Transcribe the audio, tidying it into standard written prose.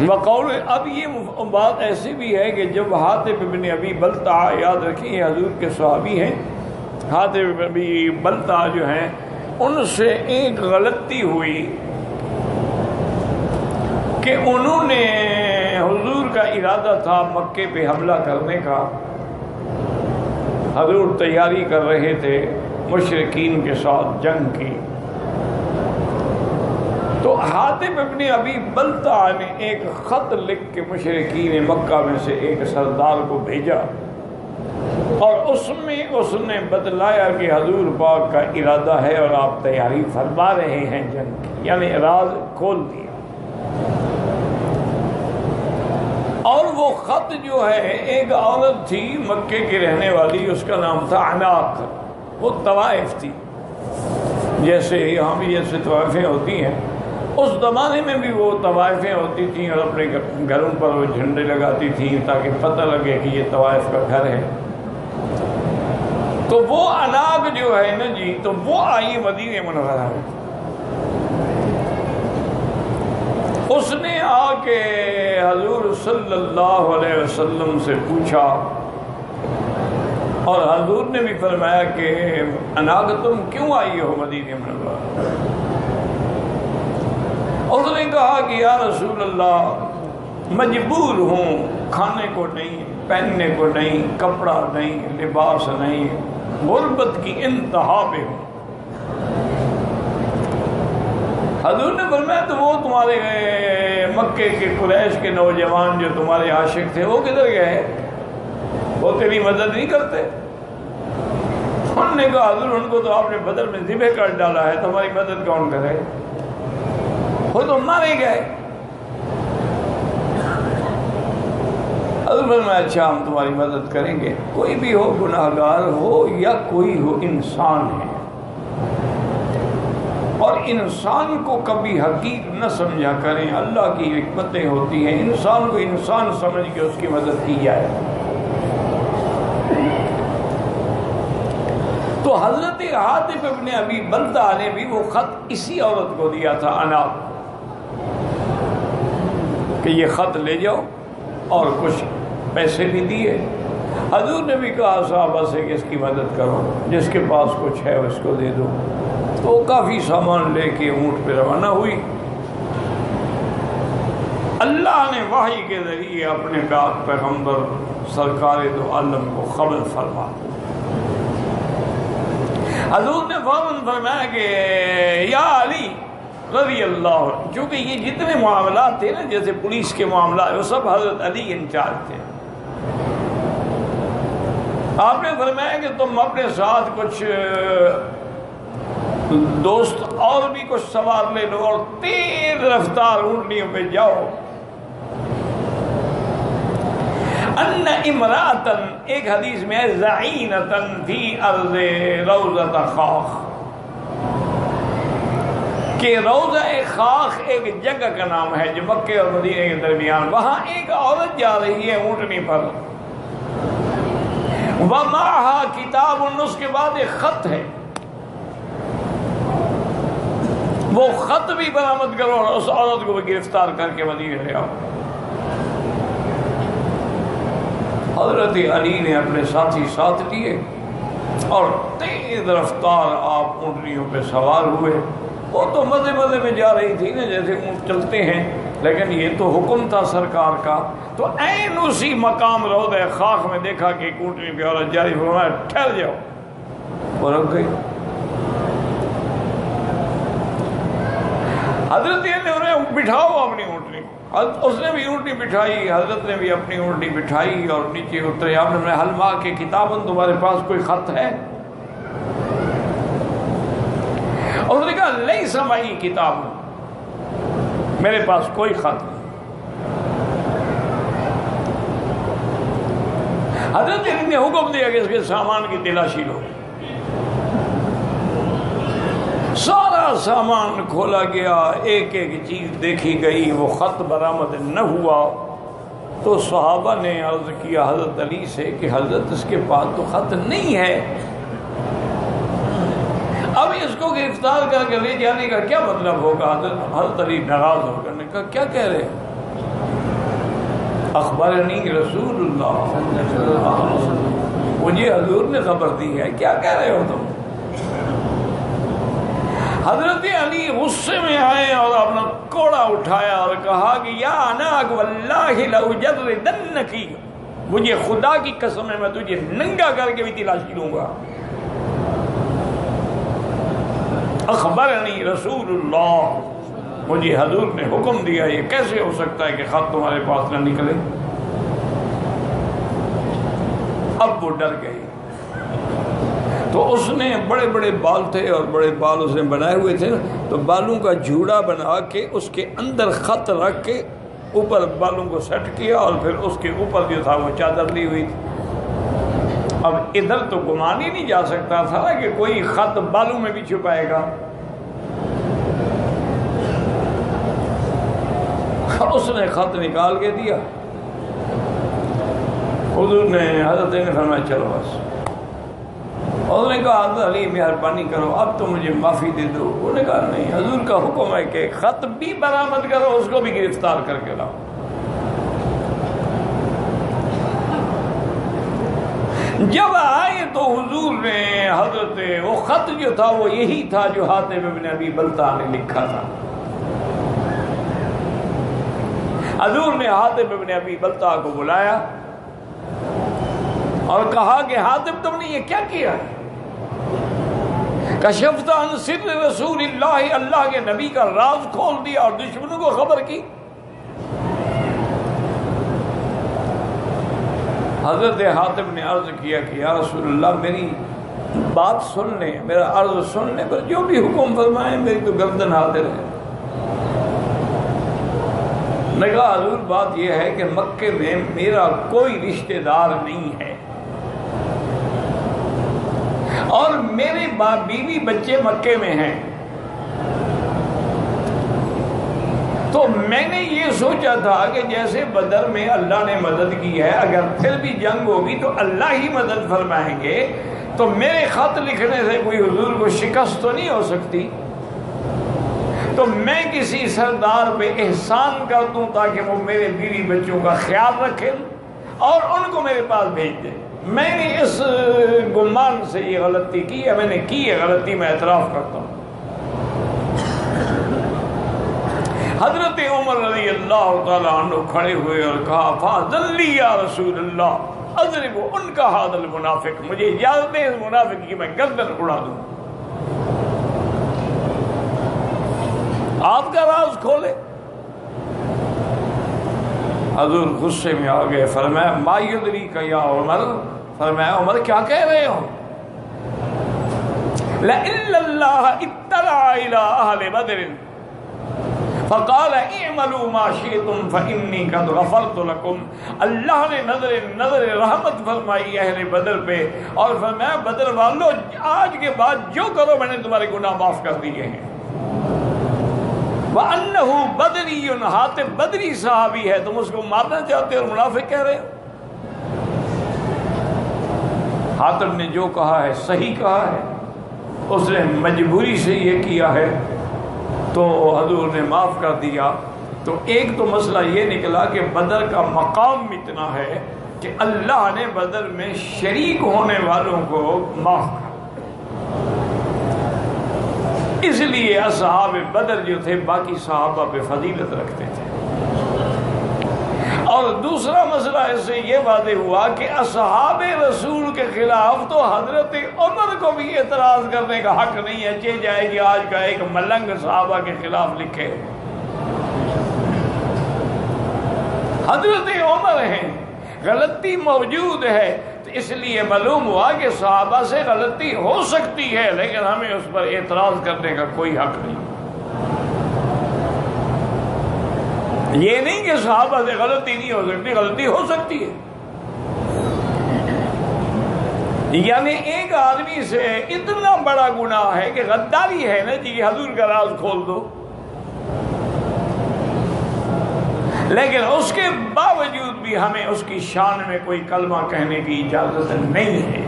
وقول اب یہ بات ایسی بھی ہے کہ جب حاطب ابن ابی بلتع، یاد رکھیں یہ حضور کے صحابی ہیں، حاطب ابن ابی بلتع جو ہیں، ان سے ایک غلطی ہوئی کہ انہوں نے حضور کا ارادہ تھا مکے پہ حملہ کرنے کا، حضور تیاری کر رہے تھے مشرکین کے ساتھ جنگ کی، تو حاطب ابن ابی بلتع نے ایک خط لکھ کے مشرکین مکہ میں سے ایک سردار کو بھیجا، اور اس میں اس نے بتلایا کہ حضور پاک کا ارادہ ہے اور آپ تیاری فرما رہے ہیں جنگ کی، یعنی راز کھول دیا۔ اور وہ خط جو ہے، ایک عورت تھی مکے کی رہنے والی، اس کا نام تھا عناق، وہ طوائف تھی، جیسے یہاں بھی جیسے طوائفیں ہوتی ہیں، اس زمانے میں بھی وہ طوائفیں ہوتی تھیں، اور اپنے گھروں پر وہ جھنڈے لگاتی تھیں تاکہ پتہ لگے کہ یہ طوائف کا گھر ہے۔ تو وہ عناق جو ہے نا جی، تو وہ آئی مدینہ منورہ میں، اس نے آ کے حضور صلی اللہ علیہ وسلم سے پوچھا، اور حضور نے بھی فرمایا کہ عناق تم کیوں آئی ہو مدینہ منورہ؟ اس نے کہا کہ یا رسول اللہ مجبور ہوں، کھانے کو نہیں، پہننے کو نہیں، کپڑا نہیں، لباس نہیں، غربت کی انتہا پہ ہوں۔ حضور نے فرمایا تو وہ تمہارے مکے کے قریش کے نوجوان جو تمہارے عاشق تھے وہ کدھر گئے؟ وہ تیری مدد نہیں کرتے؟ انہوں نے کہا حضور ان کو تو آپ نے بدر میں ذبح کر ڈالا ہے، تو ہماری مدد کون کرے؟ وہ تو مارے گئے۔ حضور فرمایا اچھا ہم تمہاری مدد کریں گے، کوئی بھی ہو، گناہگار ہو یا کوئی ہو، انسان ہے، اور انسان کو کبھی حقیر نہ سمجھا کریں، اللہ کی حکمتیں ہوتی ہیں، انسان کو انسان سمجھ کے اس کی مدد کی جائے۔ تو حضرت حاطب ابن ابی بلتع نے بھی وہ خط اسی عورت کو دیا تھا عناق، کہ یہ خط لے جاؤ، اور کچھ پیسے بھی دیے۔ حضور نے بھی کہا صحابہ سے کہ اس کی مدد کرو، جس کے پاس کچھ ہے اس کو دے دو۔ تو کافی سامان لے کے اونٹ پہ روانہ ہوئی۔ اللہ نے وحی کے ذریعے اپنے پاک پیغمبر سرکار دو عالم کو خبر فرما، حضور نے فوراً فرمایا کہ یا علی رضی اللہ عنہ، چونکہ یہ جتنے معاملات تھے نا، جیسے پولیس کے معاملات، وہ سب حضرت علی انچارج تھے۔ آپ نے فرمایا کہ تم اپنے ساتھ کچھ دوست اور بھی کچھ سوار لے لو، اور تیز رفتار اونٹنیوں پہ جاؤ۔ ان امراتن، ایک حدیث میں ہے زعینتن فی ارض روضۃ خاخ، کہ روضہ خاخ ایک جگہ کا نام ہے جو مکے اور مدینے کے درمیان، وہاں ایک عورت جا رہی ہے اونٹنی پر، ومعہا کتاب، اس کے بعد ایک خط ہے، وہ خط بھی برآمد کرو اور اس عورت کو بھی گرفتار کر کے مدینے لے آؤ۔ حضرت علی نے اپنے ساتھی ساتھ لیے اور تیز رفتار آپ اونٹنیوں پہ سوار ہوئے۔ وہ تو مزے مزے میں جا رہی تھی نا، جیسے اونٹ چلتے ہیں، لیکن یہ تو حکم تھا سرکار کا۔ تو عین اسی مقام روضہ خاخ میں دیکھا کہ ایک اونٹنی پہ عورت جاری، فرمایا ٹھہر جاؤ، وہ رک گئی۔ حضرت نے انہیں بٹھاؤ اپنی اونٹنی، اس نے بھی اونٹنی بٹھائی، حضرت نے بھی اپنی اونٹنی بٹھائی اور نیچے اترے۔ آپ نے حلما کے کتابن، تمہارے پاس کوئی خط ہے؟ اس نے کہا لیس معی کتاب، میرے پاس کوئی خط نہیں۔ حضرت نے حکم دیا کہ اس کے سامان کی تلاشی لو۔ سارا سامان کھولا گیا، ایک ایک چیز دیکھی گئی، وہ خط برآمد نہ ہوا۔ تو صحابہ نے عرض کیا حضرت علی سے کہ حضرت اس کے پاس تو خط نہیں ہے، اب اس کو گرفتار کر کے لے جانے کا کیا مطلب ہوگا؟ حضرت علی ناراض ہو کر نے کہا کیا کہہ رہے ہیں؟ اخبرنی رسول اللہ، مجھے حضور نے خبر دی ہے. کیا کہہ رہے ہو تم؟ حضرت علی غصے میں آئے اور اپنا کوڑا اٹھایا اور کہا کہ یا اناک واللہ لأجردنکی، مجھے خدا کی قسم ہے میں تجھے ننگا کر کے بھی تلاشی لوں گا. اخبرنی رسول اللہ، مجھے حضور نے حکم دیا. یہ کیسے ہو سکتا ہے کہ خط تمہارے پاس نہ نکلے؟ اب وہ ڈر گئی. تو اس نے بڑے بڑے بال تھے اور بڑے بال اس نے بنائے ہوئے تھے نا، تو بالوں کا جھوڑا بنا کے اس کے اندر خط رکھ کے اوپر بالوں کو سیٹ کیا اور پھر اس کے اوپر جو تھا وہ چادر لی ہوئی تھی. اب ادھر تو گمان ہی نہیں جا سکتا تھا کہ کوئی خط بالوں میں بھی چھپائے گا. اس نے خط نکال کے دیا. حضور نے حضرت نے فرمایا چلو بس. اس نے کہا حضرت علی مہربانی کرو اب تو مجھے معافی دے دو. انہوں نے کہا نہیں، حضور کا حکم ہے کہ خط بھی برآمد کرو، اس کو بھی گرفتار کر کے لاؤ. جب آئے تو حضور نے حضرت وہ خط جو تھا وہ یہی تھا جو حاتم ابن ابی بلتع نے لکھا تھا. حضور نے حاتم ابن ابی بلتع کو بلایا اور کہا کہ حاتم تم نے یہ کیا کیا ہے؟ کشفت عن سر رسول اللہ، اللہ کے نبی کا راز کھول دیا اور دشمنوں کو خبر کی. حضرت حاتم نے عرض کیا کہ یا رسول اللہ میری بات سن لیں، میرا عرض سن لیں، پر جو بھی حکم فرمائیں میری تو گردن حاضر ہے. نے کہا حضور بات یہ ہے کہ مکے میں میرا کوئی رشتہ دار نہیں ہے اور میرے بیوی بچے مکے میں ہیں، تو میں نے یہ سوچا تھا کہ جیسے بدر میں اللہ نے مدد کی ہے، اگر پھر بھی جنگ ہوگی تو اللہ ہی مدد فرمائیں گے، تو میرے خط لکھنے سے کوئی حضور کو شکست تو نہیں ہو سکتی. تو میں کسی سردار پہ احسان کر دوں تاکہ وہ میرے بیوی بچوں کا خیال رکھیں اور ان کو میرے پاس بھیج دیں. میں نے اس گمان سے یہ غلطی کی ہے، میں نے کی ہے غلطی، میں اعتراف کرتا ہوں. حضرت عمر رضی اللہ تعالیٰ عنہ کھڑے ہوئے اور کہا فاذن لی یا رسول اللہ اضرب ان کا ھذا المنافق، مجھے اجازت دے اس منافق کی میں گردن اڑا دوں. آپ کا راز کھولے. حضور غصے میں آ گئے. فرمایا ما یدریک یا عمر، فرمایا عمر کیا کہہ رہے ہو؟ لئن اللہ اطلع الی اہل بدر فقال اعملوا ما شئتم فانی قد غفرت لکم. اللہ نے نظر رحمت فرمائی اہل بدر پہ اور فرمایا بدر والو آج کے بعد جو کرو میں نے تمہارے گناہ معاف کر دیے ہیں. وَأَنَّهُ بَدْرِيٌّ، حاتم بدری صحابی ہے، تم اس کو مارنا چاہتے ہو اور منافق کہہ رہے ہو. حاتم نے جو کہا ہے صحیح کہا ہے، اس نے مجبوری سے یہ کیا ہے تو حضور نے معاف کر دیا. تو ایک تو مسئلہ یہ نکلا کہ بدر کا مقام اتنا ہے کہ اللہ نے بدر میں شریک ہونے والوں کو معاف کر، اس لیے اصحاب بدر جو تھے باقی صحابہ پہ فضیلت رکھتے تھے. اور دوسرا مسئلہ اس سے یہ واضح ہوا کہ اصحاب رسول کے خلاف تو حضرت عمر کو بھی اعتراض کرنے کا حق نہیں ہے. چل جائے کہ آج کا ایک ملنگ صحابہ کے خلاف لکھے. حضرت عمر ہیں، غلطی موجود ہے، تو اس لیے معلوم ہوا کہ صحابہ سے غلطی ہو سکتی ہے لیکن ہمیں اس پر اعتراض کرنے کا کوئی حق نہیں. یہ نہیں کہ صحابہ سے غلطی نہیں ہو سکتی، غلطی ہو سکتی ہے. یعنی ایک آدمی سے اتنا بڑا گناہ ہے کہ غداری ہے نا جی، حضور کا راز کھول دو، لیکن اس کے باوجود بھی ہمیں اس کی شان میں کوئی کلمہ کہنے کی اجازت نہیں ہے.